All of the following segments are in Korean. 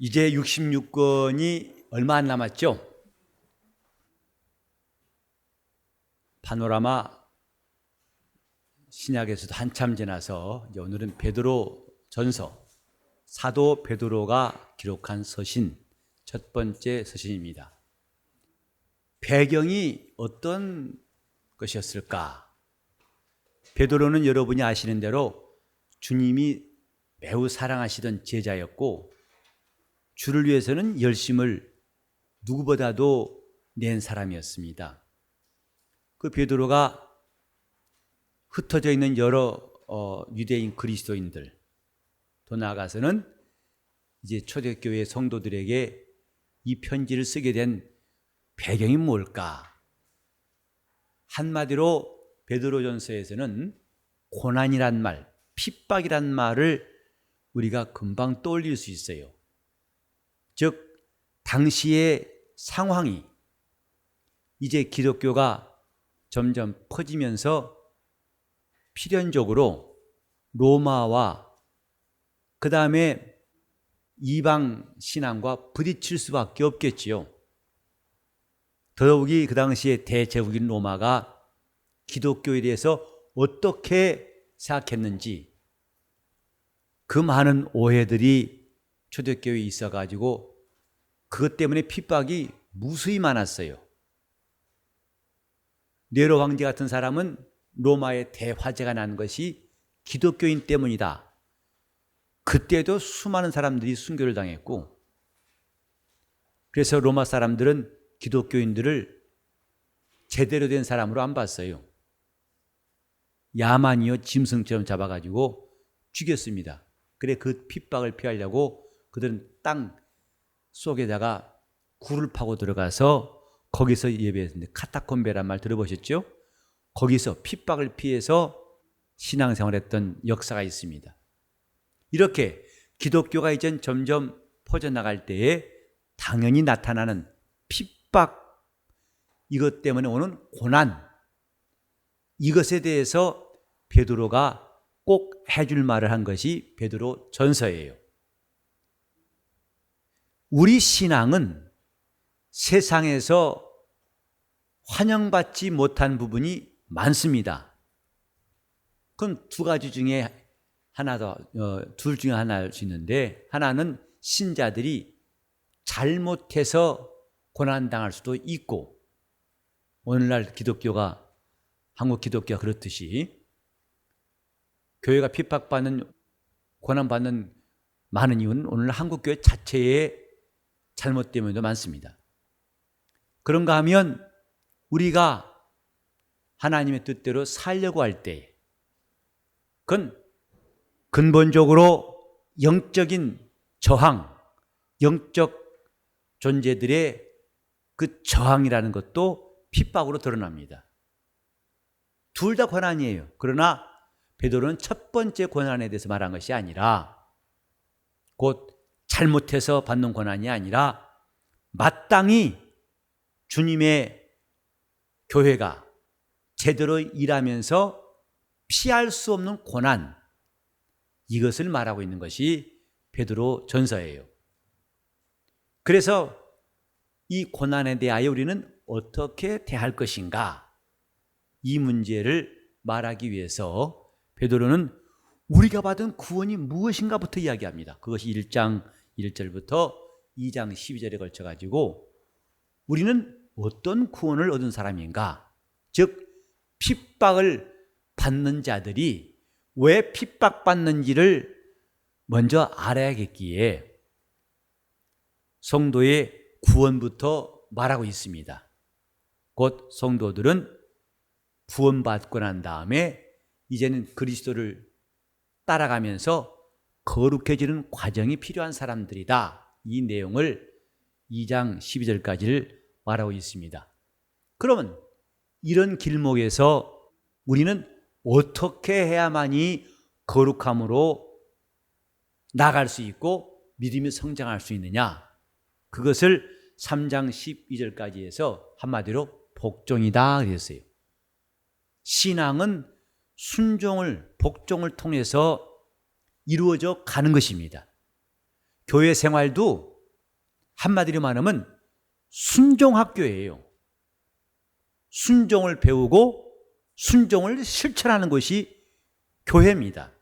이제 66권이 얼마 안 남았죠? 파노라마 신약에서도 한참 지나서 이제 오늘은 베드로 전서, 사도 베드로가 기록한 서신, 첫 번째 서신입니다. 배경이 어떤 것이었을까? 베드로는 여러분이 아시는 대로 주님이 매우 사랑하시던 제자였고, 주를 위해서는 열심을 누구보다도 낸 사람이었습니다. 그 베드로가 흩어져 있는 여러 유대인 그리스도인들, 더 나아가서는 이제 초대교회 성도들에게 이 편지를 쓰게 된 배경이 뭘까? 한마디로 베드로전서에서는 고난이란 말, 핍박이란 말을 우리가 금방 떠올릴 수 있어요. 즉, 당시의 상황이 이제 기독교가 점점 퍼지면서 필연적으로 로마와 그 다음에 이방 신앙과 부딪힐 수밖에 없겠지요. 더욱이 그 당시에 대제국인 로마가 기독교에 대해서 어떻게 생각했는지, 그 많은 오해들이 초대교회에 있어가지고 그것 때문에 핍박이 무수히 많았어요. 네로 황제 같은 사람은 로마의 대화재가 난 것이 기독교인 때문이다. 그때도 수많은 사람들이 순교를 당했고, 그래서 로마 사람들은 기독교인들을 제대로 된 사람으로 안 봤어요. 야만이요 짐승처럼 잡아가지고 죽였습니다. 그래, 그 핍박을 피하려고 그들은 땅 속에다가 굴을 파고 들어가서 거기서 예배했는데, 카타콤베란 말 들어보셨죠? 거기서 핍박을 피해서 신앙생활했던 역사가 있습니다. 이렇게 기독교가 이젠 점점 퍼져나갈 때에 당연히 나타나는 핍박, 이것 때문에 오는 고난, 이것에 대해서 베드로가 꼭 해줄 말을 한 것이 베드로 전서예요. 우리 신앙은 세상에서 환영받지 못한 부분이 많습니다. 그건 두 가지 중에 둘 중에 하나일 수 있는데, 하나는 신자들이 잘못해서 고난당할 수도 있고, 오늘날 기독교가, 한국 기독교가 그렇듯이 교회가 핍박받는, 고난받는 많은 이유는 오늘 한국 교회 자체의 잘못 때문에도 많습니다. 그런가 하면 우리가 하나님의 뜻대로 살려고 할 때, 그건 근본적으로 영적인 저항, 영적 존재들의 그 저항이라는 것도 핍박으로 드러납니다. 둘 다 고난이에요. 그러나 베드로는 첫 번째 고난에 대해서 말한 것이 아니라, 곧 잘못해서 받는 고난이 아니라 마땅히 주님의 교회가 제대로 일하면서 피할 수 없는 고난, 이것을 말하고 있는 것이 베드로 전서예요. 그래서 이 고난에 대하여 우리는 어떻게 대할 것인가, 이 문제를 말하기 위해서 베드로는 우리가 받은 구원이 무엇인가부터 이야기합니다. 그것이 1장 1절부터 2장 12절에 걸쳐가지고 우리는 어떤 구원을 얻은 사람인가, 즉 핍박을 받는 자들이 왜 핍박받는지를 먼저 알아야겠기에 성도의 구원부터 말하고 있습니다. 곧 성도들은 구원받고 난 다음에 이제는 그리스도를 따라가면서 거룩해지는 과정이 필요한 사람들이다. 이 내용을 2장 12절까지를 말하고 있습니다. 그러면 이런 길목에서 우리는 어떻게 해야만이 거룩함으로 나아갈 수 있고 믿음이 성장할 수 있느냐? 그것을 3장 12절까지 해서 한마디로 복종이다 그랬어요. 신앙은 순종을, 복종을 통해서 이루어져 가는 것입니다. 교회 생활도 한마디로 말하면 순종학교예요. 순종을 배우고 순종을 실천하는 것이 교회입니다.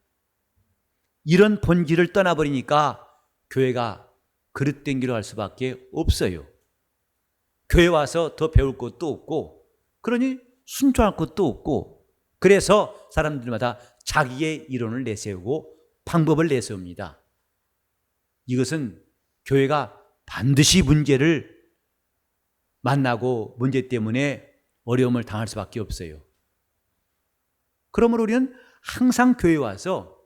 이런 본질을 떠나버리니까 교회가 그릇된 길로 할 수밖에 없어요. 교회 와서 더 배울 것도 없고, 그러니 순종할 것도 없고, 그래서 사람들마다 자기의 이론을 내세우고 방법을 내세웁니다. 이것은 교회가 반드시 문제를 만나고 문제 때문에 어려움을 당할 수밖에 없어요. 그러므로 우리는 항상 교회에 와서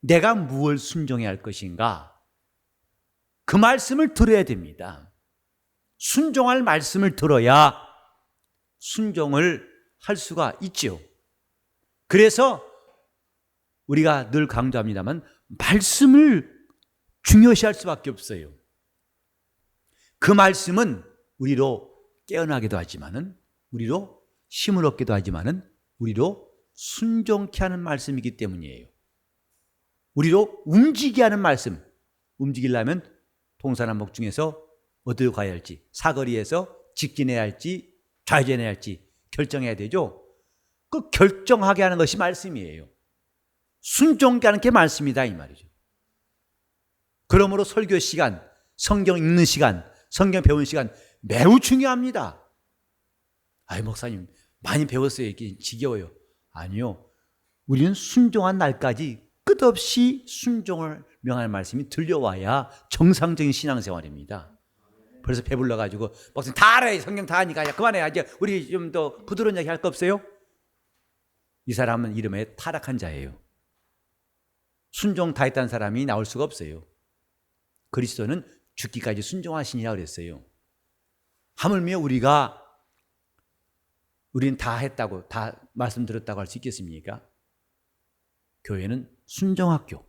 내가 무엇을 순종해야 할 것인가, 그 말씀을 들어야 됩니다. 순종할 말씀을 들어야 순종을 할 수가 있죠. 그래서 우리가 늘 강조합니다만 말씀을 중요시할 수밖에 없어요. 그 말씀은 우리로 깨어나기도 하지만은, 우리로 힘을 얻기도 하지만은, 우리로 순종케 하는 말씀이기 때문이에요. 우리로 움직이게 하는 말씀. 움직이려면 동서남북 중에서 어디로 가야 할지, 사거리에서 직진해야 할지 좌회전해야 할지 결정해야 되죠. 그 결정하게 하는 것이 말씀이에요. 순종케 하는 게 말씀이다 이 말이죠. 그러므로 설교 시간, 성경 읽는 시간, 성경 배우는 시간 매우 중요합니다. 아이 목사님 많이 배웠어요. 이게 지겨워요. 아니요. 우리는 순종한 날까지 끝없이 순종을 명할 말씀이 들려와야 정상적인 신앙생활입니다. 그래서 배불러가지고 목사님 다 알아요. 성경 다 하니까 야 그만해. 이제 우리 좀 더 부드러운 얘기 할 거 없어요? 이 사람은 이름에 타락한 자예요. 순종 다 했다는 사람이 나올 수가 없어요. 그리스도는 죽기까지 순종하시니라 그랬어요. 하물며 우리는 다 했다고, 다 말씀 들었다고 할 수 있겠습니까? 교회는 순종학교.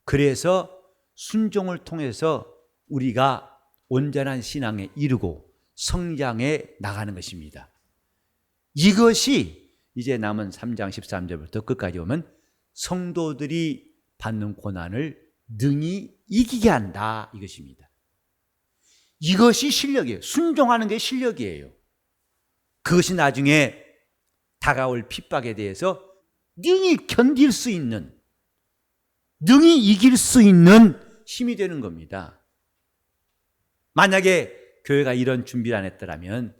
그래서 순종을 통해서 우리가 온전한 신앙에 이르고 성장해 나가는 것입니다. 이것이 이제 남은 3장 13절부터 끝까지 오면 성도들이 받는 고난을 능히 이기게 한다 이것입니다. 이것이 실력이에요. 순종하는 게 실력이에요. 그것이 나중에 다가올 핍박에 대해서 능히 견딜 수 있는, 능히 이길 수 있는 힘이 되는 겁니다. 만약에 교회가 이런 준비를 안 했더라면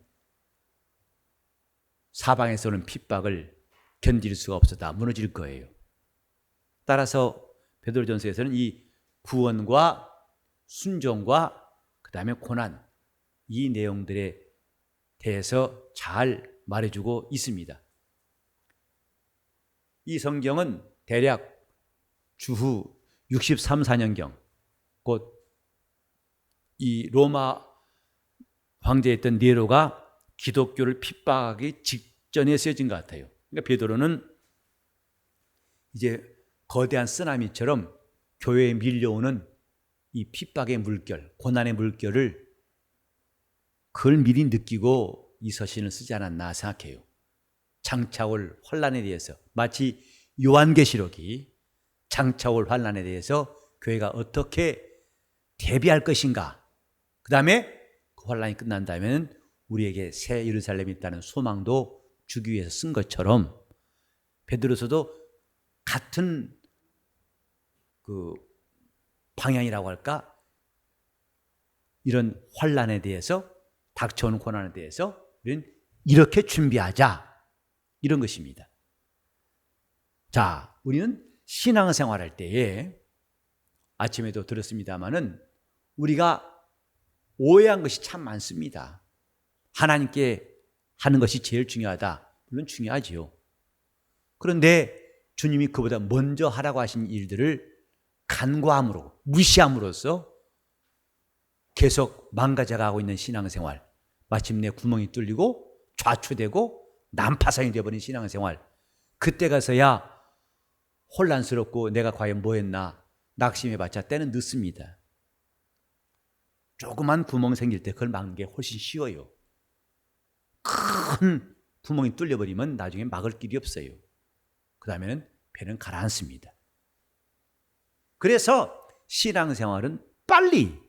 사방에서 오는 핍박을 견딜 수가 없어다 무너질 거예요. 따라서 베드로전서에서는 이 구원과 순종과 그 다음에 고난, 이 내용들에 대해서 잘 말해주고 있습니다. 이 성경은 대략 주후 63, 4년경, 곧 이 로마 황제였던 네로가 기독교를 핍박하기 직전에 쓰여진 것 같아요. 그러니까 베드로는 이제 거대한 쓰나미처럼 교회에 밀려오는 이 핍박의 물결, 고난의 물결을 그걸 미리 느끼고 이 서신을 쓰지 않았나 생각해요. 장차올 환난에 대해서, 마치 요한계시록이 장차올 환난에 대해서 교회가 어떻게 대비할 것인가, 그 다음에 그 환난이 끝난 다음에는 우리에게 새 예루살렘이 있다는 소망도 주기 위해서 쓴 것처럼 베드로서도 같은 그 방향이라고 할까? 이런 환난에 대해서, 닥쳐오는 고난에 대해서 우리는 이렇게 준비하자, 이런 것입니다. 자, 우리는 신앙생활할 때에 아침에도 들었습니다마는 우리가 오해한 것이 참 많습니다. 하나님께 하는 것이 제일 중요하다. 물론 중요하지요. 그런데 주님이 그보다 먼저 하라고 하신 일들을 간과함으로, 무시함으로써 계속 망가져가고 있는 신앙생활, 마침내 구멍이 뚫리고 좌초되고 난파선이 되어버린 신앙생활, 그때 가서야 혼란스럽고 내가 과연 뭐 했나 낙심해봤자 때는 늦습니다. 조그만 구멍 생길 때 그걸 막는 게 훨씬 쉬워요. 큰 구멍이 뚫려버리면 나중에 막을 길이 없어요. 그 다음에는 배는 가라앉습니다. 그래서 신앙생활은 빨리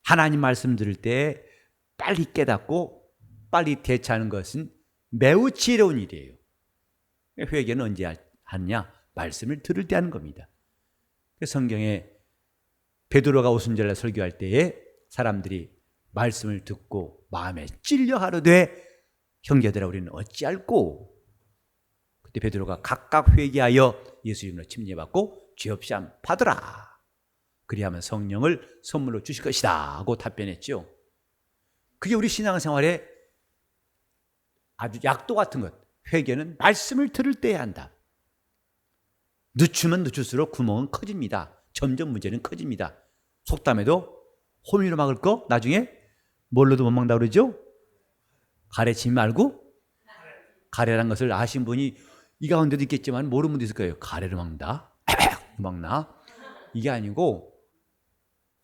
하나님 말씀 들을 때 빨리 깨닫고 빨리 대처하는 것은 매우 지혜로운 일이에요. 회개는 언제 하느냐? 말씀을 들을 때 하는 겁니다. 성경에 베드로가 오순절날 설교할 때에 사람들이 말씀을 듣고 마음에 찔려 하루되 형제들아 우리는 어찌할꼬? 그때 베드로가 각각 회개하여 예수 이름으로 침례받고 죄 없이 함 받으라. 그리하면 성령을 선물로 주실 것이다 하고 답변했죠. 그게 우리 신앙생활에 아주 약도 같은 것. 회개는 말씀을 들을 때 해야 한다. 늦추면 늦출수록 구멍은 커집니다. 점점 문제는 커집니다. 속담에도 호미로 막을 거 나중에 뭘로도 못 막는다 그러죠? 가래치지 말고 가래란 것을 아신 분이 이 가운데도 있겠지만 모르는 분도 있을 거예요. 가래로 막는다? 막나? 이게 아니고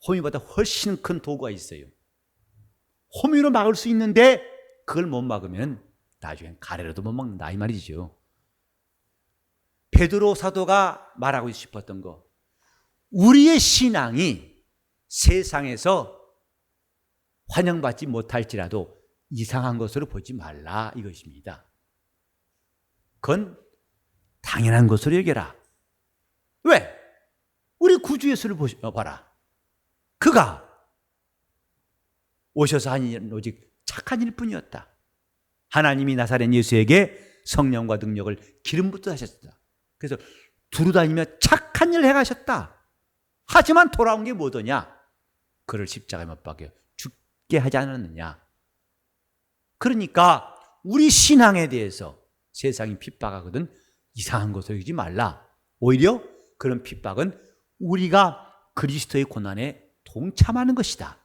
호미보다 훨씬 큰 도구가 있어요. 호미로 막을 수 있는데 그걸 못 막으면 나중엔 가래로도 못 막는다 이 말이죠. 베드로 사도가 말하고 싶었던 거, 우리의 신앙이 세상에서 환영받지 못할지라도 이상한 것으로 보지 말라 이것입니다. 그건 당연한 것으로 여겨라. 왜? 우리 구주 예수를 봐라. 그가 오셔서 한 일은 오직 착한 일뿐이었다. 하나님이 나사렛 예수에게 성령과 능력을 기름 붓듯 하셨다. 그래서 두루다니며 착한 일을 행하셨다. 하지만 돌아온 게 뭐더냐? 그를 십자가에 못 박여 죽게 하지 않았느냐? 그러니까 우리 신앙에 대해서 세상이 핍박하거든 이상한 것을 여기지 말라. 오히려 그런 핍박은 우리가 그리스도의 고난에 동참하는 것이다.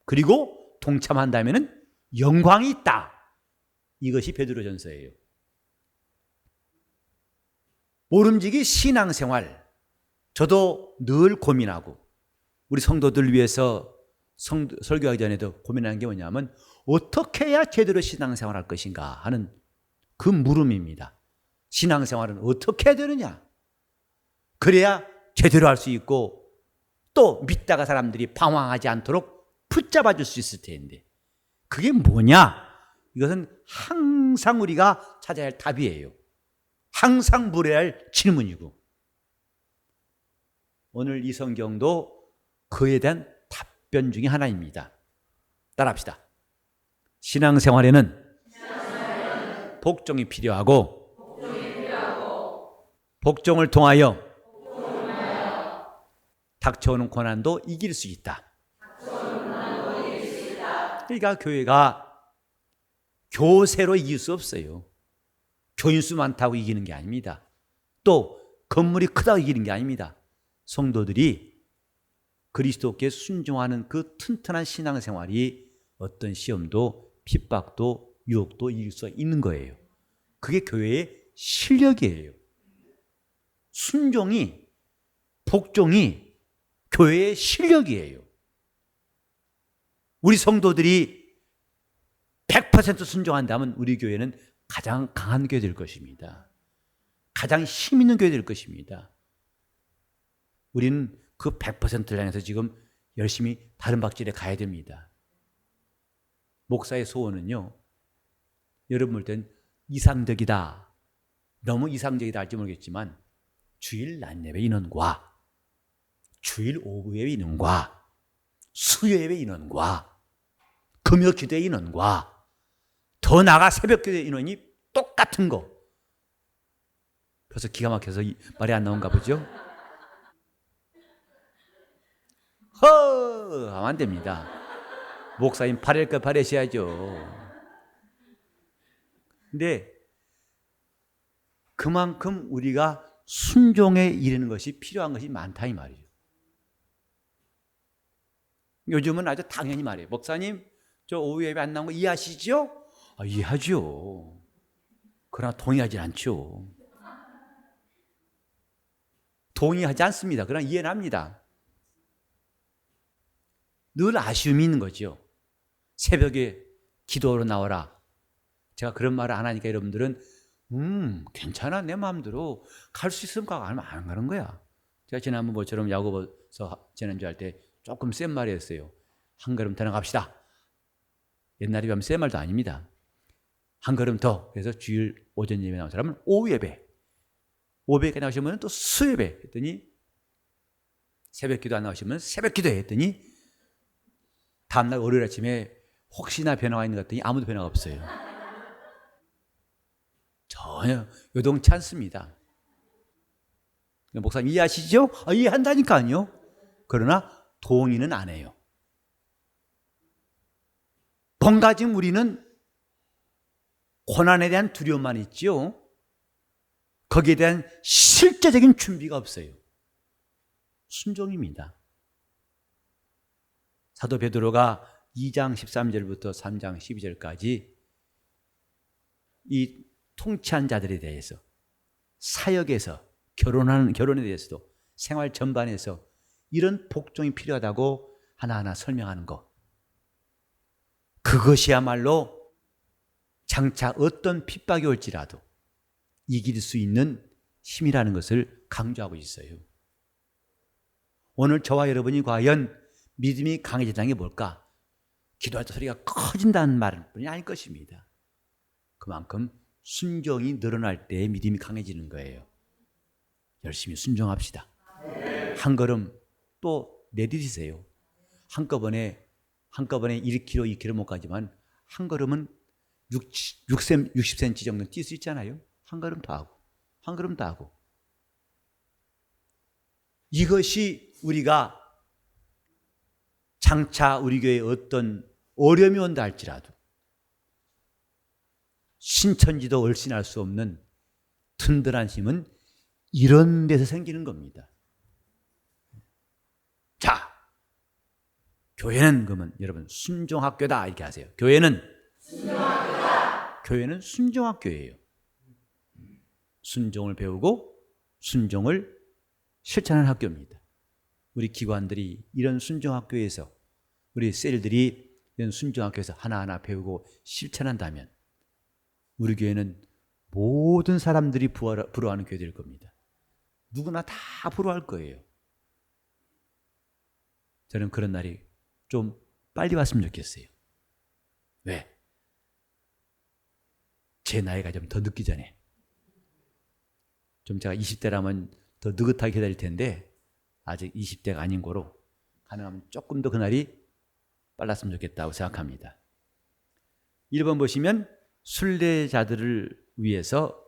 그리고 동참한다면 영광이 있다. 이것이 베드로전서예요. 모름지기 신앙생활, 저도 늘 고민하고 우리 성도들 위해서 설교하기 전에도 고민하는 게 뭐냐면 어떻게 해야 제대로 신앙생활 할 것인가 하는 그 물음입니다. 신앙생활은 어떻게 해야 되느냐? 그래야 제대로 할 수 있고 또 믿다가 사람들이 방황하지 않도록 붙잡아 줄 수 있을 텐데 그게 뭐냐? 이것은 항상 우리가 찾아야 할 답이에요. 항상 물어야 할 질문이고 오늘 이 성경도 그에 대한 답변 중에 하나입니다. 따라합시다. 신앙생활에는 복종이 필요하고 복종을 통하여 닥쳐오는 고난도 이길 수 있다. 그러니까 교회가 교세로 이길 수 없어요. 교인수 많다고 이기는 게 아닙니다. 또 건물이 크다고 이기는 게 아닙니다. 성도들이 그리스도께 순종하는 그 튼튼한 신앙생활이 어떤 시험도 핍박도 유혹도 이길 수 있는 거예요. 그게 교회의 실력이에요. 순종이 복종이 교회의 실력이에요. 우리 성도들이 100% 순종한다면 우리 교회는 가장 강한 교회 될 것입니다. 가장 힘 있는 교회 될 것입니다. 우리는 그 100%를 향해서 지금 열심히 다른 박질에 가야 됩니다. 목사의 소원은요, 여러분 볼 땐 이상적이다, 너무 이상적이다 할지 모르겠지만 주일 낮예배 인원과 주일 오후 예배 인원과 수요 예배 인원과 금요 기도 인원과 더 나아가 새벽 기도 인원이 똑같은 거. 벌써 기가 막혀서 말이 안 나온가 보죠? 하면 안 됩니다. 목사님 바랄 거 바라셔야죠. 근데 그만큼 우리가 순종에 이르는 것이 필요한 것이 많다 이 말이죠. 요즘은 아주 당연히 말해요. 목사님 저 오후 예배 안 나온 거 이해하시죠? 이해하죠. 그러나 동의하지 않죠. 동의하지 않습니다. 그러나 이해는 합니다. 늘 아쉬움이 있는 거죠. 새벽에 기도로 나와라. 제가 그런 말을 안 하니까 여러분들은 괜찮아 내 마음대로 갈 수 있으면 가고 안 가는 거야. 제가 지난번 뭐처럼 야고보서 지난주 할 때 조금 센 말이었어요. 한 걸음 더 나갑시다. 옛날에 비하면 새 말도 아닙니다. 한 걸음 더. 그래서 주일 오전 예배 나온 사람은 오후 예배, 오후에 나오시면 또 수예배 했더니, 새벽 기도 안 나오시면 새벽 기도 했더니, 다음날 월요일 아침에 혹시나 변화가 있는 것 같더니 아무도 변화가 없어요. 전혀 요동치 않습니다. 목사님 이해하시죠? 이해한다니까요. 그러나 동의는 안 해요. 뭔가 지금 우리는 고난에 대한 두려움만 있지요. 거기에 대한 실제적인 준비가 없어요. 순종입니다. 사도 베드로가 2장 13절부터 3장 12절까지 이 통치한 자들에 대해서, 사역에서, 결혼에 대해서도, 생활 전반에서 이런 복종이 필요하다고 하나하나 설명하는 것, 그것이야말로 장차 어떤 핍박이 올지라도 이길 수 있는 힘이라는 것을 강조하고 있어요. 오늘 저와 여러분이 과연 믿음이 강해진다는 게 뭘까? 기도할 때 소리가 커진다는 말은 아닐 것입니다. 그만큼 순종이 늘어날 때 믿음이 강해지는 거예요. 열심히 순종합시다. 한 걸음 또 내디디세요. 한꺼번에 1km, 2km 못 가지만 한 걸음은 60cm 정도 뛸 수 있잖아요. 한 걸음 더 하고, 한 걸음 더 하고. 이것이 우리가 장차 우리 교회에 어떤 어려움이 온다 할지라도 신천지도 얼씬할 수 없는 든든한 힘은 이런 데서 생기는 겁니다. 자, 교회는 그러면 여러분 순종학교다 이렇게 하세요. 교회는 순종학교다. 교회는 순종학교예요. 순종을 배우고 순종을 실천하는 학교입니다. 우리 기관들이 이런 순종학교에서, 우리 셀들이 이런 순종학교에서 하나하나 배우고 실천한다면 우리 교회는 모든 사람들이 부러워하는 교회 될 겁니다. 누구나 다 부러워할 거예요. 저는 그런 날이 좀 빨리 왔으면 좋겠어요. 왜? 제 나이가 좀 더 늦기 전에. 좀 제가 20대라면 더 느긋하게 기다릴 텐데 아직 20대가 아닌 거로 가능하면 조금 더 그날이 빨랐으면 좋겠다고 생각합니다. 1번 보시면 순례자들을 위해서,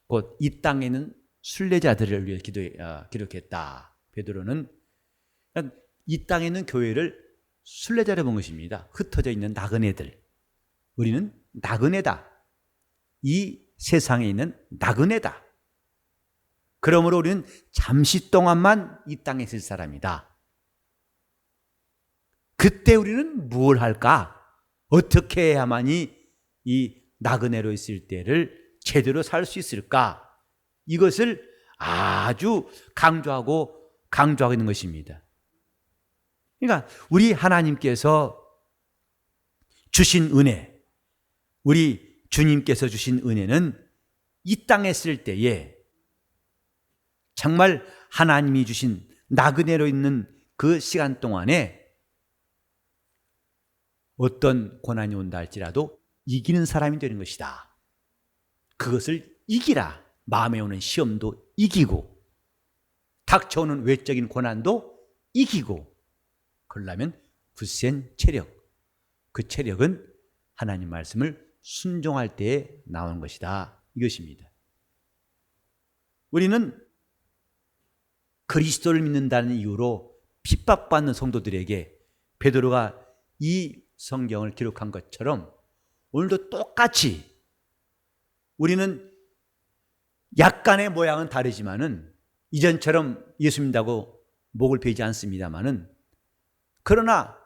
곧 이 땅에 있는 순례자들을 위해 기록했다. 베드로는 이 땅에 있는 교회를 순례자로 본 것입니다. 흩어져 있는 나그네들. 우리는 나그네다. 이 세상에 있는 나그네다. 그러므로 우리는 잠시 동안만 이 땅에 있을 사람이다. 그때 우리는 뭘 할까? 어떻게 해야만이 이 나그네로 있을 때를 제대로 살 수 있을까? 이것을 아주 강조하고 있는 것입니다. 그러니까 우리 하나님께서 주신 은혜, 우리 주님께서 주신 은혜는 이 땅에 있을 때에 정말 하나님이 주신 나그네로 있는 그 시간 동안에 어떤 고난이 온다 할지라도 이기는 사람이 되는 것이다. 그것을 이기라. 마음에 오는 시험도 이기고, 닥쳐오는 외적인 고난도 이기고, 그러려면 굳센 체력, 그 체력은 하나님 말씀을 순종할 때에 나오는 것이다. 이것입니다. 우리는 그리스도를 믿는다는 이유로 핍박받는 성도들에게 베드로가 이 성경을 기록한 것처럼 오늘도 똑같이 우리는 약간의 모양은 다르지만은 이전처럼 예수 믿는다고 목을 베지 않습니다만은, 그러나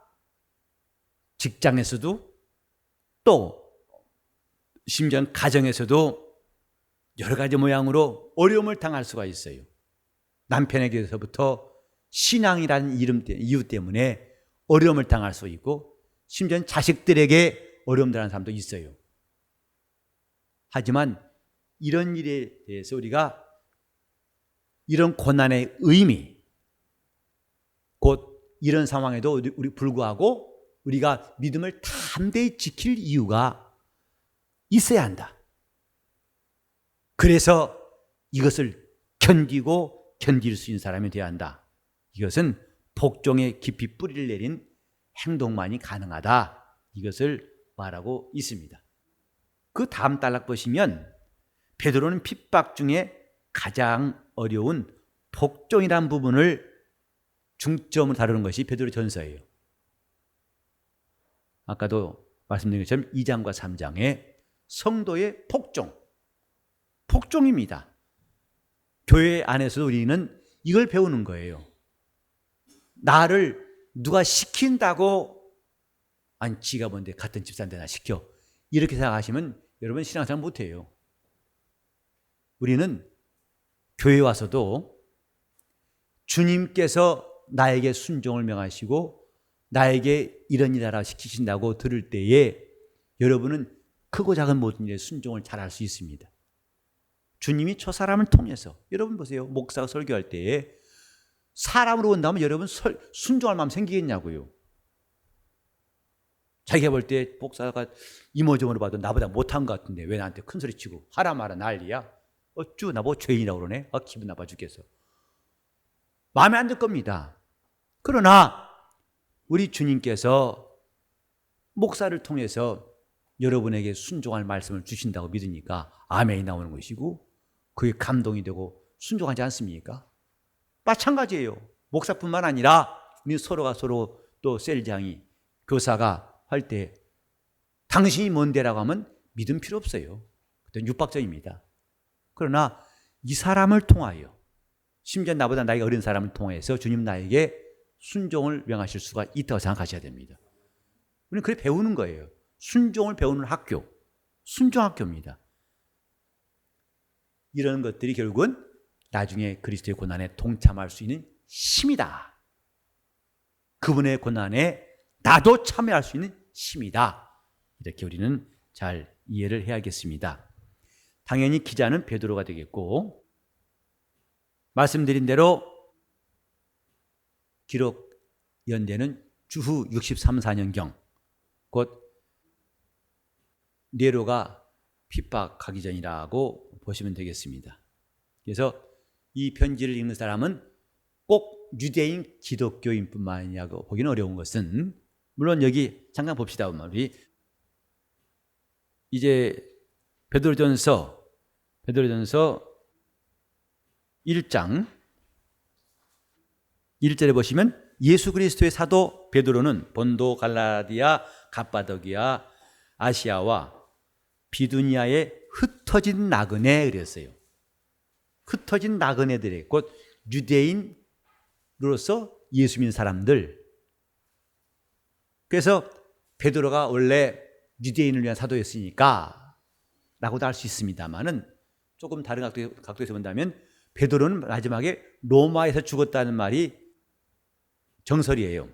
직장에서도 또 심지어 가정에서도 여러 가지 모양으로 어려움을 당할 수가 있어요. 남편에게서부터 신앙이라는 이유 때문에 어려움을 당할 수 있고, 심지어 자식들에게 어려움 당하는 사람도 있어요. 하지만 이런 일에 대해서 우리가 이런 고난의 의미, 곧 이런 상황에도 우리 불구하고 우리가 믿음을 담대히 지킬 이유가 있어야 한다. 그래서 이것을 견딜 수 있는 사람이 되어야 한다. 이것은 복종에 깊이 뿌리를 내린 행동만이 가능하다. 이것을 말하고 있습니다. 그 다음 단락 보시면 베드로는 핍박 중에 가장 어려운 복종이라는 부분을 중점으로 다루는 것이 베드로 전서예요. 아까도 말씀드린 것처럼 2장과 3장에 성도의 복종입니다. 교회 안에서도 우리는 이걸 배우는 거예요. 나를 누가 시킨다고 아니 지가 뭔데 같은 집사인데 나 시켜 이렇게 생각하시면 여러분 신앙생활 못해요. 우리는 교회 와서도 주님께서 나에게 순종을 명하시고 나에게 이런 일 하라 시키신다고 들을 때에 여러분은 크고 작은 모든 일에 순종을 잘할 수 있습니다. 주님이 저 사람을 통해서 여러분 보세요. 목사가 설교할 때에 사람으로 온다면 여러분 순종할 마음 생기겠냐고요. 자기가 볼 때 목사가 이모저모로 봐도 나보다 못한 것 같은데 왜 나한테 큰 소리 치고 하라 마라 난리야. 어쭈 나보고 죄인이라고 그러네. 기분 나빠 죽겠어. 마음에 안 들 겁니다. 그러나 우리 주님께서 목사를 통해서 여러분에게 순종할 말씀을 주신다고 믿으니까 아멘이 나오는 것이고 그게 감동이 되고 순종하지 않습니까? 마찬가지예요. 목사뿐만 아니라 우리 서로가 서로 또 셀장이 교사가 할 때 당신이 뭔데라고 하면 믿음 필요 없어요. 그때는 육박적입니다. 그러나 이 사람을 통하여 심지어 나보다 나이가 어린 사람을 통해서 주님 나에게 순종을 명하실 수가 있다고 생각하셔야 됩니다. 우리는 그래 배우는 거예요. 순종을 배우는 학교, 순종학교입니다. 이런 것들이 결국은 나중에 그리스도의 고난에 동참할 수 있는 힘이다. 그분의 고난에 나도 참여할 수 있는 힘이다. 이렇게 우리는 잘 이해를 해야겠습니다. 당연히 기자는 베드로가 되겠고 말씀드린 대로 기록 연대는 주후 63, 4년경 곧 네로가 핍박하기 전이라고 보시면 되겠습니다. 그래서 이 편지를 읽는 사람은 꼭 유대인 기독교인뿐만 아니라고 보기는 어려운 것은 물론 여기 잠깐 봅시다. 우리 이제 베드로전서 1장 1절에 보시면 예수 그리스도의 사도 베드로는 본도, 갈라디아, 갑바도기아, 아시아와 비두니아에 흩어진 나그네 그랬어요. 흩어진 나그네들이 곧 유대인으로서 예수 믿는 사람들. 그래서 베드로가 원래 유대인을 위한 사도였으니까 라고도 할 수 있습니다만은 조금 다른 각도에서 본다면 베드로는 마지막에 로마에서 죽었다는 말이 정설이에요.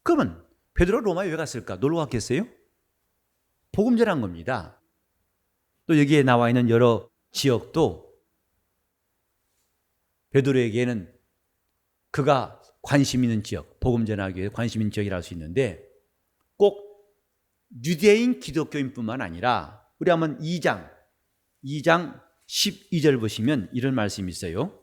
그러면 베드로 로마에 왜 갔을까? 놀러 갔겠어요? 복음 전한 겁니다. 또 여기에 나와 있는 여러 지역도 베드로에게는 그가 관심 있는 지역, 복음 전하기 위해 관심 있는 지역이라 할 수 있는데 꼭 유대인 기독교인뿐만 아니라 우리 한번 2장 12절 보시면 이런 말씀이 있어요.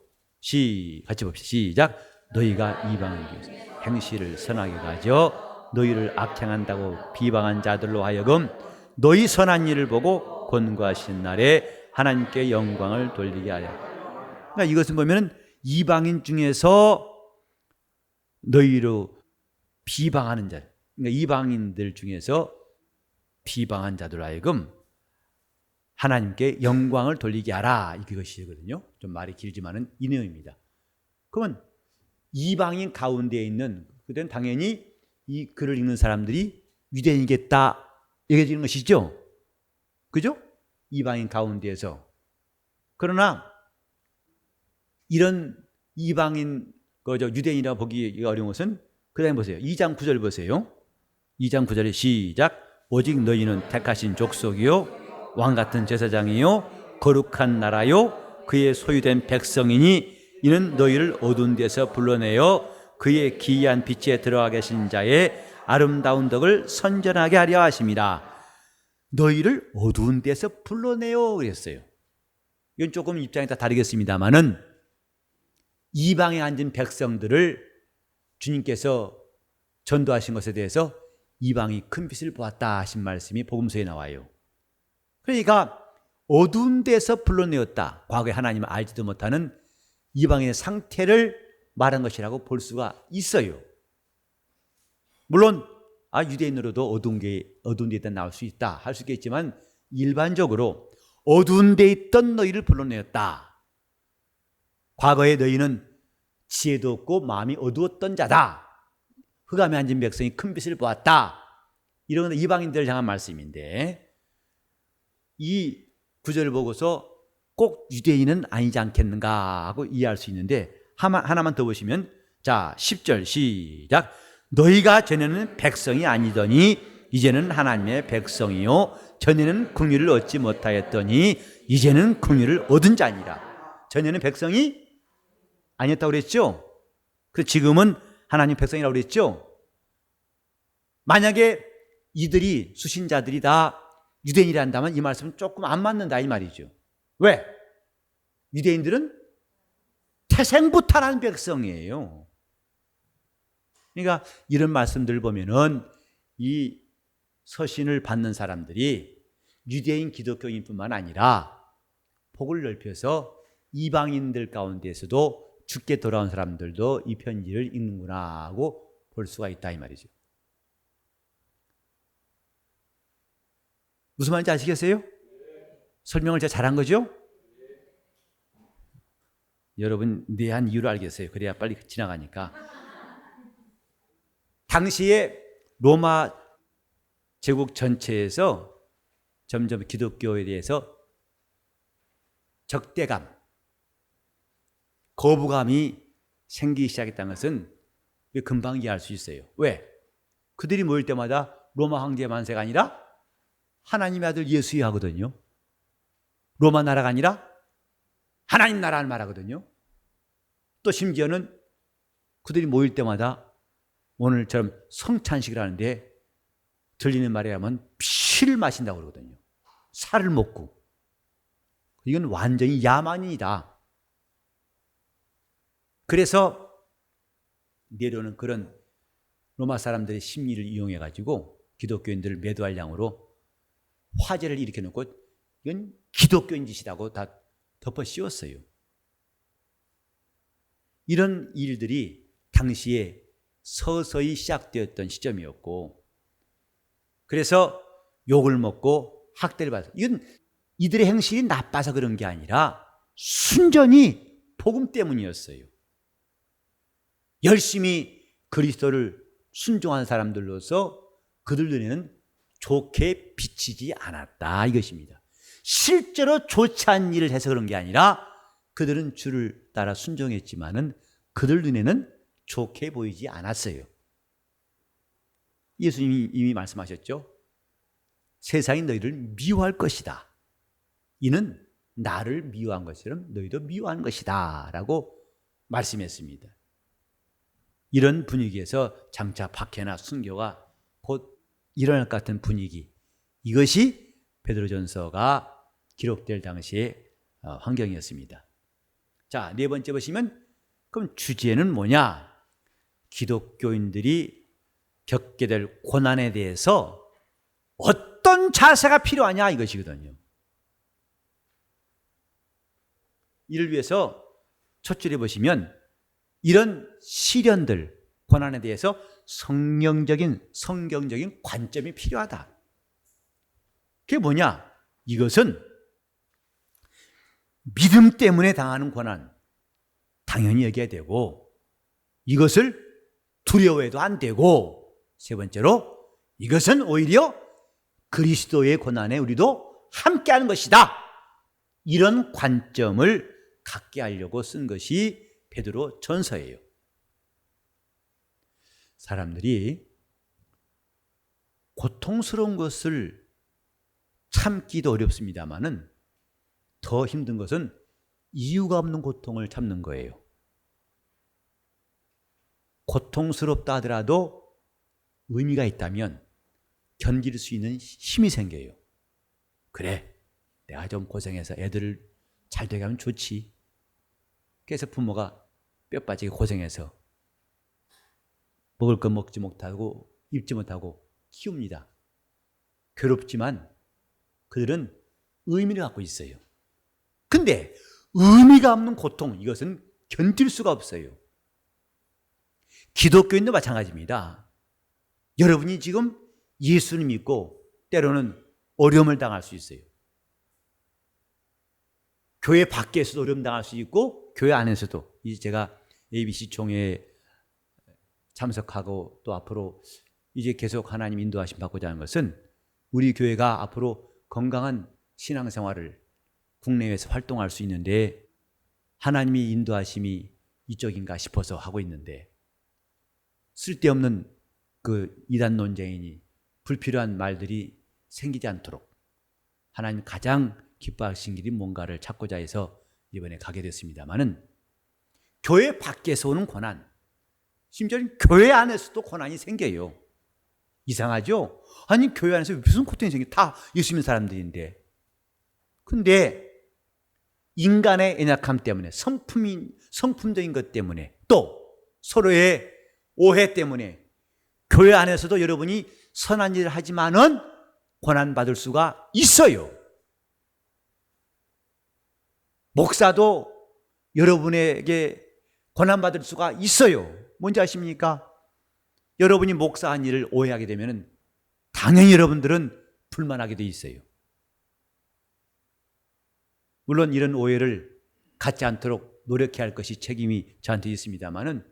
같이 봅시다. 시작. 너희가 이방인 중에서 행실을 선하게 가져 너희를 악행한다고 비방한 자들로 하여금 너희 선한 일을 보고 권고하신 날에 하나님께 영광을 돌리게 하려. 그러니까 이것은 보면 이방인 중에서 너희로 비방하는 자, 그러니까 이방인들 중에서 비방한 자들 하여금 하나님께 영광을 돌리게 하라. 이것이거든요. 좀 말이 길지만은 이 내용입니다. 그러면 이방인 가운데에 있는 그땐 당연히 이 글을 읽는 사람들이 유대인이겠다 얘기해지는 것이죠. 그죠? 이방인 가운데에서. 그러나 이런 이방인 유대인이라 보기 어려운 것은 그 다음에 보세요. 2장 9절 보세요. 2장 9절에 시작. 오직 너희는 택하신 족속이요 왕같은 제사장이요 거룩한 나라요 그의 소유된 백성이니 이는 너희를 어두운 데서 불러내어 그의 기이한 빛에 들어가 계신 자의 아름다운 덕을 선전하게 하려 하심이라. 너희를 어두운 데서 불러내요 그랬어요. 이건 조금 입장이 다 다르겠습니다마는 이방에 앉은 백성들을 주님께서 전도하신 것에 대해서 이방이 큰 빛을 보았다 하신 말씀이 복음서에 나와요. 그러니까 어두운 데서 불러내었다. 과거에 하나님을 알지도 못하는 이방인의 상태를 말한 것이라고 볼 수가 있어요. 물론 유대인으로도 어두운 데 있다 나올 수 있다 할 수 있겠지만 일반적으로 어두운 데 있던 너희를 불러내었다. 과거에 너희는 지혜도 없고 마음이 어두웠던 자다. 흑암에 앉은 백성이 큰 빛을 보았다. 이런 건 이방인들을 향한 말씀인데 이 구절을 보고서 꼭 유대인은 아니지 않겠는가 하고 이해할 수 있는데 하나만 더 보시면 자 10절 시작. 너희가 전에는 백성이 아니더니 이제는 하나님의 백성이요 전에는 긍휼을 얻지 못하였더니 이제는 긍휼을 얻은 자니라. 전에는 백성이 아니었다고 그랬죠. 그 지금은 하나님 백성이라고 그랬죠. 만약에 이들이 수신자들이 다 유대인이라 한다면 이 말씀은 조금 안 맞는다 이 말이죠. 왜? 유대인들은 태생부터 하나님 백성이에요. 그러니까 이런 말씀들을 보면은 이 서신을 받는 사람들이 유대인 기독교인뿐만 아니라 폭을 넓혀서 이방인들 가운데서도 죽게 돌아온 사람들도 이 편지를 읽는구나 하고 볼 수가 있다 이 말이죠. 무슨 말인지 아시겠어요? 설명을 제가 잘한 거죠? 여러분 내한 이유를 알겠어요. 그래야 빨리 지나가니까. 당시에 로마 제국 전체에서 점점 기독교에 대해서 적대감, 거부감이 생기기 시작했다는 것은 금방 이해할 수 있어요. 왜? 그들이 모일 때마다 로마 황제 만세가 아니라 하나님의 아들 예수여 하거든요. 로마 나라가 아니라 하나님 나라를 말하거든요. 또 심지어는 그들이 모일 때마다 오늘처럼 성찬식을 하는데 들리는 말에 하면 피를 마신다고 그러거든요. 살을 먹고. 이건 완전히 야만이다. 그래서 내려오는 그런 로마 사람들의 심리를 이용해 가지고 기독교인들을 매도할 양으로 화제를 일으켜놓고 이건 기독교인 짓이라고 다 덮어 씌웠어요. 이런 일들이 당시에 서서히 시작되었던 시점이었고 그래서 욕을 먹고 학대를 받았어요. 이건 이들의 행실이 나빠서 그런 게 아니라 순전히 복음 때문이었어요. 열심히 그리스도를 순종한 사람들로서 그들 눈에는 좋게 비치지 않았다 이것입니다. 실제로 좋지 않은 일을 해서 그런 게 아니라 그들은 주를 따라 순종했지만은 그들 눈에는 좋게 보이지 않았어요. 예수님이 이미 말씀하셨죠. 세상이 너희를 미워할 것이다. 이는 나를 미워한 것처럼 너희도 미워하는 것이다 라고 말씀했습니다. 이런 분위기에서 장차 박해나 순교가 곧 일어날 것 같은 분위기, 이것이 베드로전서가 기록될 당시의 환경이었습니다. 자, 네 번째 보시면 그럼 주제는 뭐냐? 기독교인들이 겪게 될 고난에 대해서 어떤 자세가 필요하냐 이것이거든요. 이를 위해서 첫 줄에 보시면 이런 시련들, 고난에 대해서 성경적인 관점이 필요하다. 그게 뭐냐? 이것은 믿음 때문에 당하는 고난 당연히 여겨야 되고 이것을 두려워해도 안 되고 세 번째로 이것은 오히려 그리스도의 고난에 우리도 함께하는 것이다. 이런 관점을 갖게 하려고 쓴 것이 베드로 전서예요. 사람들이 고통스러운 것을 참기도 어렵습니다마는 더 힘든 것은 이유가 없는 고통을 참는 거예요. 고통스럽다 하더라도 의미가 있다면 견딜 수 있는 힘이 생겨요. 그래, 내가 좀 고생해서 애들을 잘 되게 하면 좋지. 그래서 부모가 뼈 빠지게 고생해서 먹을 거 먹지 못하고 입지 못하고 키웁니다. 괴롭지만 그들은 의미를 갖고 있어요. 근데 의미가 없는 고통, 이것은 견딜 수가 없어요. 기독교인도 마찬가지입니다. 여러분이 지금 예수를 믿고 때로는 어려움을 당할 수 있어요. 교회 밖에서도 어려움 당할 수 있고 교회 안에서도. 이제 제가 ABC 총회에 참석하고 또 앞으로 이제 계속 하나님 인도하심 받고자 하는 것은 우리 교회가 앞으로 건강한 신앙생활을 국내에서 활동할 수 있는데 하나님이 인도하심이 이쪽인가 싶어서 하고 있는데 쓸데없는 그 이단 논쟁이니 불필요한 말들이 생기지 않도록 하나님 가장 기뻐하신 길이 뭔가를 찾고자 해서 이번에 가게 됐습니다마는 교회 밖에서 오는 고난, 심지어는 교회 안에서도 고난이 생겨요. 이상하죠? 아니 교회 안에서 무슨 고통이 생겨? 다 예수 믿는 사람들인데. 근데 인간의 연약함 때문에 성품적인 것 때문에 또 서로의 오해 때문에 교회 안에서도 여러분이 선한 일을 하지만은 고난받을 수가 있어요. 목사도 여러분에게 고난받을 수가 있어요. 뭔지 아십니까? 여러분이 목사한 일을 오해하게 되면 당연히 여러분들은 불만하게 돼 있어요. 물론 이런 오해를 갖지 않도록 노력해야 할 것이 책임이 저한테 있습니다만은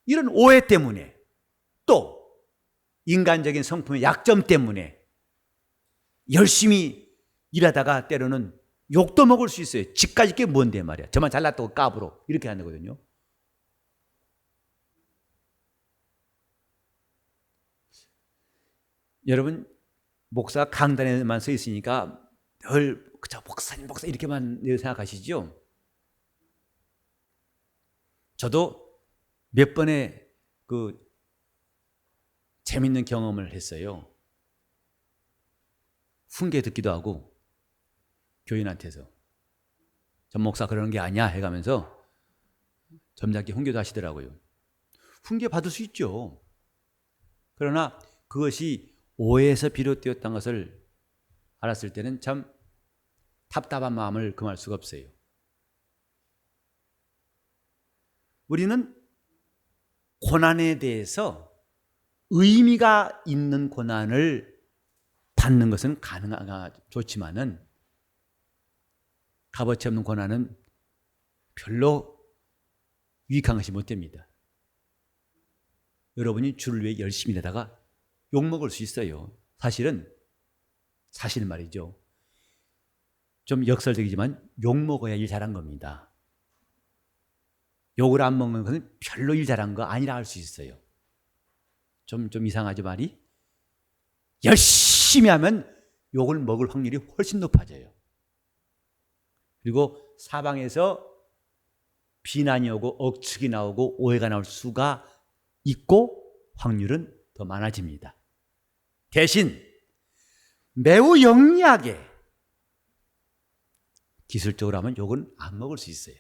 이런 오해 때문에 또 인간적인 성품의 약점 때문에 열심히 일하다가 때로는 욕도 먹을 수 있어요. 집까지 게 뭔데 말이야. 저만 잘났다고 까불어. 이렇게 하는 거거든요. 여러분 목사 강단에만 서 있으니까 늘 그저 목사님 이렇게만 생각하시죠? 저도 몇 번의 그 재밌는 경험을 했어요. 훈계 듣기도 하고 교인한테서 전 목사 그러는 게 아니야 해가면서 점잖게 훈계도 하시더라고요. 훈계 받을 수 있죠. 그러나 그것이 오해에서 비롯되었던 것을 알았을 때는 참 답답한 마음을 금할 수가 없어요. 우리는 고난에 대해서 의미가 있는 고난을 받는 것은 좋지만은 값어치 없는 고난은 별로 유익한 것이 못 됩니다. 여러분이 주를 위해 열심히 일하다가 욕먹을 수 있어요. 사실 말이죠. 좀 역설적이지만 욕먹어야 일 잘한 겁니다. 욕을 안 먹는 것은 별로 일 잘한 거 아니라 할 수 있어요. 좀 이상하죠 말이? 열심히 하면 욕을 먹을 확률이 훨씬 높아져요. 그리고 사방에서 비난이 오고 억측이 나오고 오해가 나올 수가 있고 확률은 더 많아집니다. 대신 매우 영리하게 기술적으로 하면 욕은 안 먹을 수 있어요.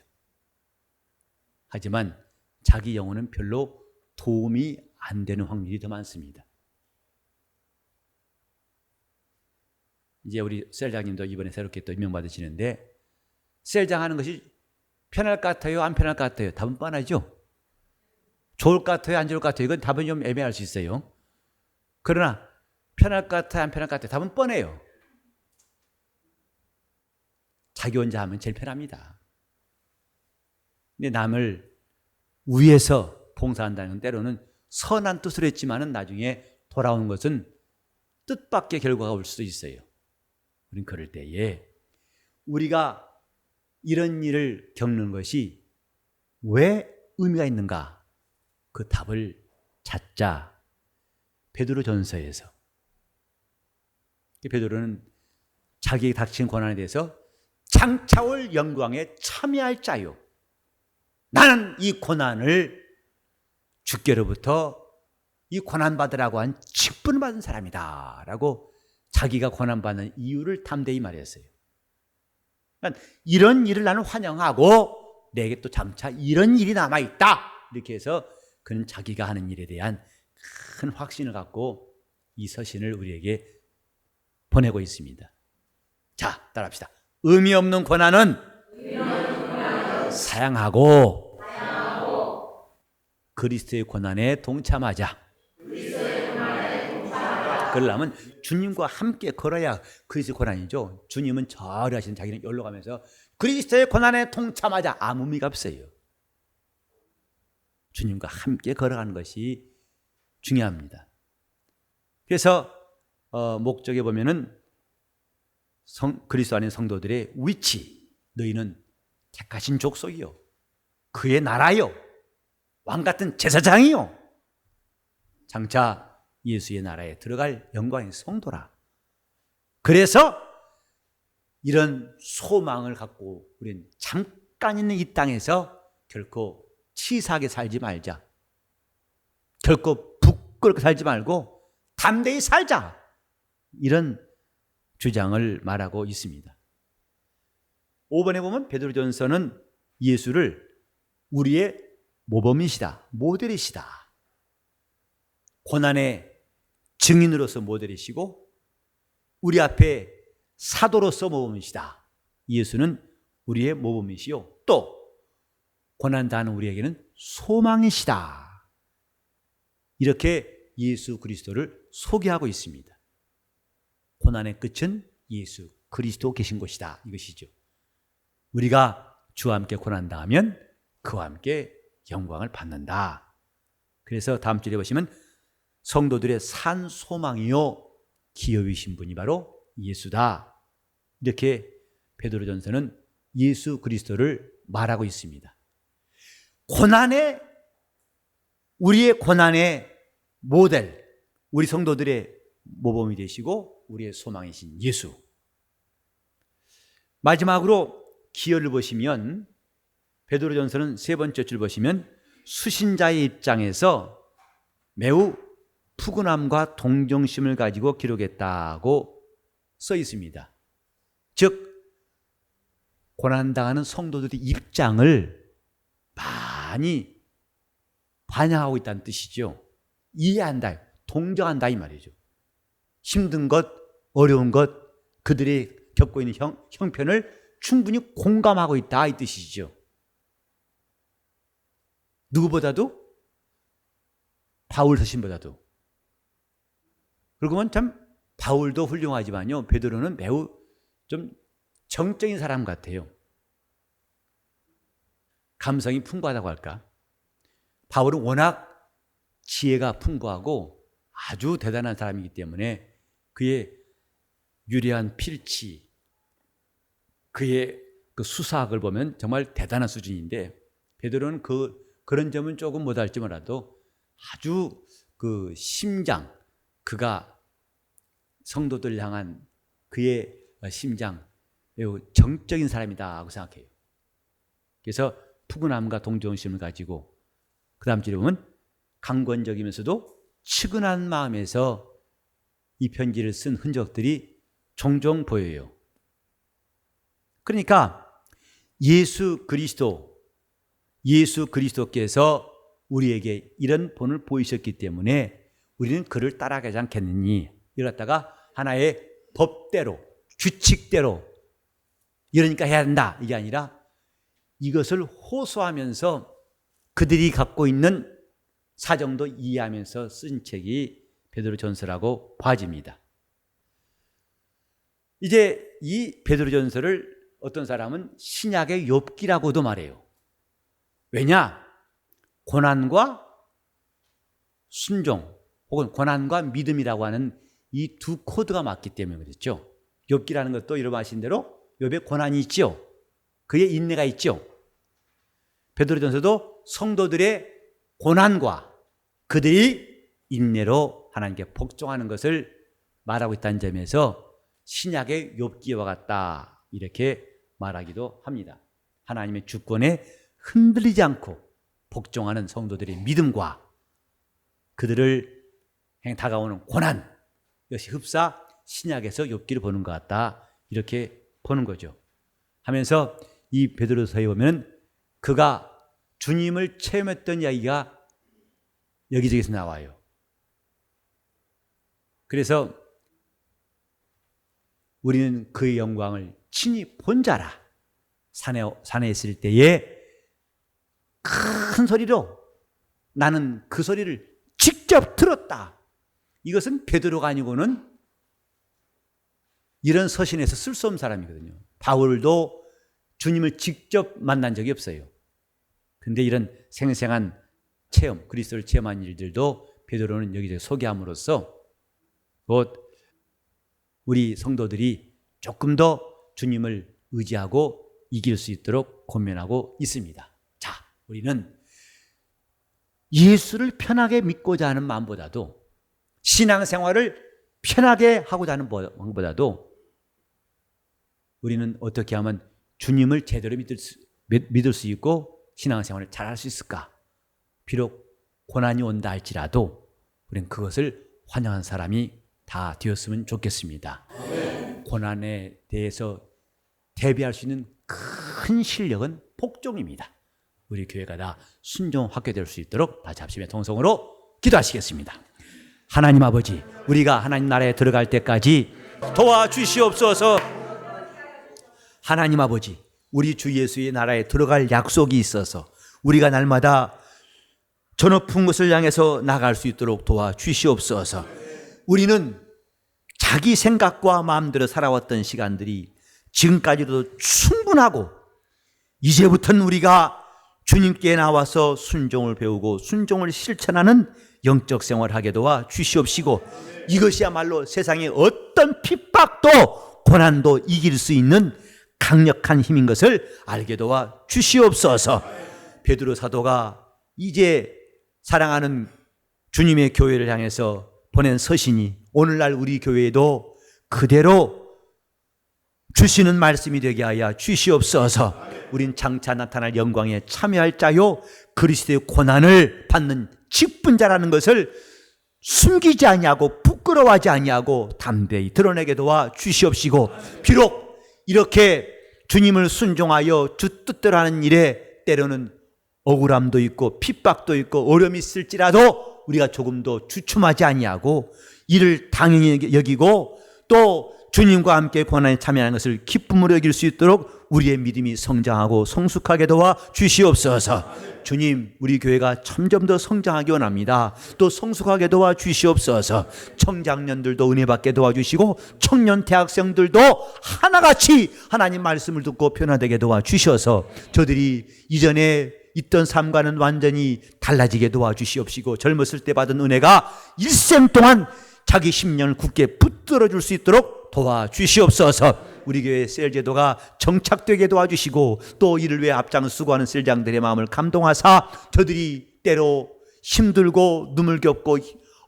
하지만 자기 영혼은 별로 도움이 안 되는 확률이 더 많습니다. 이제 우리 셀장님도 이번에 새롭게 또 임명받으시는데 셀장 하는 것이 편할 것 같아요? 안 편할 것 같아요? 답은 뻔하죠. 좋을 것 같아요? 안 좋을 것 같아요? 이건 답은 좀 애매할 수 있어요. 그러나 편할 것 같아요? 안 편할 것 같아요? 답은 뻔해요. 자기 혼자 하면 제일 편합니다. 근데 남을 위해서 봉사한다는 건 때로는 선한 뜻으로 했지만은 나중에 돌아오는 것은 뜻밖의 결과가 올 수도 있어요. 우린 그럴 때에 우리가 이런 일을 겪는 것이 왜 의미가 있는가? 그 답을 찾자. 베드로전서에서 베드로는 자기에게 닥친 고난에 대해서 장차올 영광에 참여할 자요. 나는 이 고난을 주께로부터 이 고난받으라고 한 직분을 받은 사람이다 라고 자기가 고난받는 이유를 담대히 말했어요. 그러니까 이런 일을 나는 환영하고 내게 또 장차 이런 일이 남아있다 이렇게 해서 그는 자기가 하는 일에 대한 큰 확신을 갖고 이 서신을 우리에게 보내고 있습니다. 자, 따라합시다. 의미 없는 고난은 사양하고 그리스도의 고난에 동참하자. 그러려면 주님과 함께 걸어야 그리스도의 고난이죠. 주님은 저리 하시는 자기는 여기로 가면서 그리스도의 고난에 동참하자. 아무 의미가 없어요. 주님과 함께 걸어가는 것이 중요합니다. 그래서 목적에 보면은 그리스도 안의 성도들의 위치, 너희는 택하신 족속이요, 그의 나라요, 왕같은 제사장이요, 장차 예수의 나라에 들어갈 영광의 성도라. 그래서 이런 소망을 갖고 우리는 잠깐 있는 이 땅에서 결코 치사하게 살지 말자. 결코 부끄럽게 살지 말고 담대히 살자. 이런 주장을 말하고 있습니다. 5번에 보면 베드로전서는 예수를 우리의 모범이시다, 모델이시다, 고난의 증인으로서 모델이시고 우리 앞에 사도로서 모범이시다. 예수는 우리의 모범이시요 또 고난당하는 우리에게는 소망이시다. 이렇게 예수 그리스도를 소개하고 있습니다. 고난의 끝은 예수 그리스도 계신 곳이다, 이것이죠. 우리가 주와 함께 고난당하면 그와 함께 영광을 받는다. 그래서 다음 줄에 보시면 성도들의 산 소망이요 기업이신 분이 바로 예수다. 이렇게 베드로전서는 예수 그리스도를 말하고 있습니다. 우리의 고난의 모델, 우리 성도들의 모범이 되시고 우리의 소망이신 예수. 마지막으로 기여를 보시면 베드로전서는 세 번째 줄 보시면 수신자의 입장에서 매우 푸근함과 동정심을 가지고 기록했다고 써 있습니다. 즉 고난당하는 성도들의 입장을 많이 반영하고 있다는 뜻이죠. 이해한다, 동정한다 이 말이죠. 힘든 것, 어려운 것, 그들이 겪고 있는 형편을 충분히 공감하고 있다 이 뜻이죠. 누구보다도, 바울 서신보다도. 그러고 보면 참 바울도 훌륭하지만요, 베드로는 매우 좀 정적인 사람 같아요. 감성이 풍부하다고 할까. 바울은 워낙 지혜가 풍부하고 아주 대단한 사람이기 때문에 그의 유려한 필치, 그의 그 수사학을 보면 정말 대단한 수준인데, 베드로는 그런 점은 조금 못할지 몰라도 아주 그 심장, 그가 성도들 향한 그의 심장, 매우 정적인 사람이다 하고 생각해요. 그래서 푸근함과 동정심을 가지고, 그 다음 줄에 보면 강권적이면서도 측은한 마음에서 이 편지를 쓴 흔적들이 종종 보여요. 그러니까 예수 그리스도께서 우리에게 이런 본을 보이셨기 때문에 우리는 그를 따라가지 않겠느니, 이러다가 하나의 법대로, 규칙대로 이러니까 해야 된다, 이게 아니라 이것을 호소하면서 그들이 갖고 있는 사정도 이해하면서 쓴 책이 베드로전서라고 봐집니다. 이제 이 베드로전서를 어떤 사람은 신약의 욥기라고도 말해요. 왜냐? 고난과 순종 혹은 고난과 믿음이라고 하는 이 두 코드가 맞기 때문에 그렇죠. 욥기라는 것도 여러분 아시는 대로 욥에 고난이 있죠. 그의 인내가 있죠. 베드로전서도 성도들의 고난과 그들이 인내로 하나님께 복종하는 것을 말하고 있다는 점에서 신약의 욥기와 같다, 이렇게 말하기도 합니다. 하나님의 주권에 흔들리지 않고 복종하는 성도들의 믿음과 그들을 다가오는 고난, 이것이 흡사 신약에서 욥기를 보는 것 같다, 이렇게 보는 거죠. 하면서 이 베드로서에 보면 그가 주님을 체험했던 이야기가 여기저기서 나와요. 그래서 우리는 그의 영광을 친히 본 자라. 산에 있을 때에 큰 소리로 나는 그 소리를 직접 들었다. 이것은 베드로가 아니고는 이런 서신에서 쓸 수 없는 사람이거든요. 바울도 주님을 직접 만난 적이 없어요. 그런데 이런 생생한 체험, 그리스도를 체험한 일들도 베드로는 여기저기 소개함으로써 곧 우리 성도들이 조금 더 주님을 의지하고 이길 수 있도록 권면하고 있습니다. 자, 우리는 예수를 편하게 믿고자 하는 마음보다도, 신앙생활을 편하게 하고자 하는 마음보다도 우리는 어떻게 하면 주님을 제대로 믿을 수 있고 신앙생활을 잘할 수 있을까? 비록 고난이 온다 할지라도 우리는 그것을 환영한 사람이 다 되었으면 좋겠습니다. 고난에 대해서 대비할 수 있는 큰 실력은 복종입니다. 우리 교회가 다 순종 확교될 수 있도록 다시 합심의 통성으로 기도하시겠습니다. 하나님 아버지, 우리가 하나님 나라에 들어갈 때까지 도와주시옵소서. 하나님 아버지, 우리 주 예수의 나라에 들어갈 약속이 있어서 우리가 날마다 저 높은 곳을 향해서 나갈 수 있도록 도와주시옵소서. 우리는 자기 생각과 마음대로 살아왔던 시간들이 지금까지도 충분하고, 이제부터는 우리가 주님께 나와서 순종을 배우고 순종을 실천하는 영적 생활을 하게 도와 주시옵시고, 이것이야말로 세상의 어떤 핍박도 고난도 이길 수 있는 강력한 힘인 것을 알게 도와 주시옵소서. 베드로 사도가 이제 사랑하는 주님의 교회를 향해서 보낸 서신이 오늘날 우리 교회에도 그대로 주시는 말씀이 되게 하여 주시옵소서. 우린 장차 나타날 영광에 참여할 자요 그리스도의 고난을 받는 직분자라는 것을 숨기지 아니하고 부끄러워하지 아니하고 담대히 드러내게 도와 주시옵시고, 비록 이렇게 주님을 순종하여 주 뜻대로 하는 일에 때로는 억울함도 있고 핍박도 있고 어려움이 있을지라도 우리가 조금도 주춤하지 아니하고 이를 당연히 여기고 또 주님과 함께 고난에 참여하는 것을 기쁨으로 여길 수 있도록 우리의 믿음이 성장하고 성숙하게 도와 주시옵소서. 주님, 우리 교회가 점점 더 성장하기 원합니다. 또 성숙하게 도와 주시옵소서. 청장년들도 은혜 받게 도와주시고 청년 대학생들도 하나같이 하나님 말씀을 듣고 변화되게 도와주셔서 저들이 이전에 있던 삶과는 완전히 달라지게 도와주시옵시고, 젊었을 때 받은 은혜가 일생 동안 자기 심령을 굳게 붙들어 줄 수 있도록 도와주시옵소서. 우리 교회 셀 제도가 정착되게 도와주시고 또 이를 위해 앞장을 수고하는 셀장들의 마음을 감동하사 저들이 때로 힘들고 눈물겹고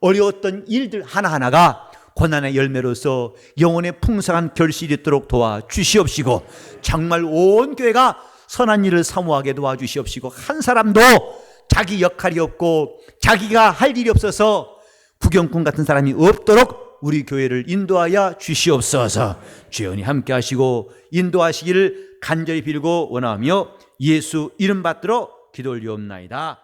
어려웠던 일들 하나하나가 고난의 열매로서 영혼의 풍성한 결실이 있도록 도와주시옵시고, 정말 온 교회가 선한 일을 사모하게 도와주시옵시고, 한 사람도 자기 역할이 없고 자기가 할 일이 없어서 구경꾼 같은 사람이 없도록 우리 교회를 인도하여 주시옵소서. 주연이 함께 하시고 인도하시기를 간절히 빌고 원하며 예수 이름 받들어 기도 올리옵나이다.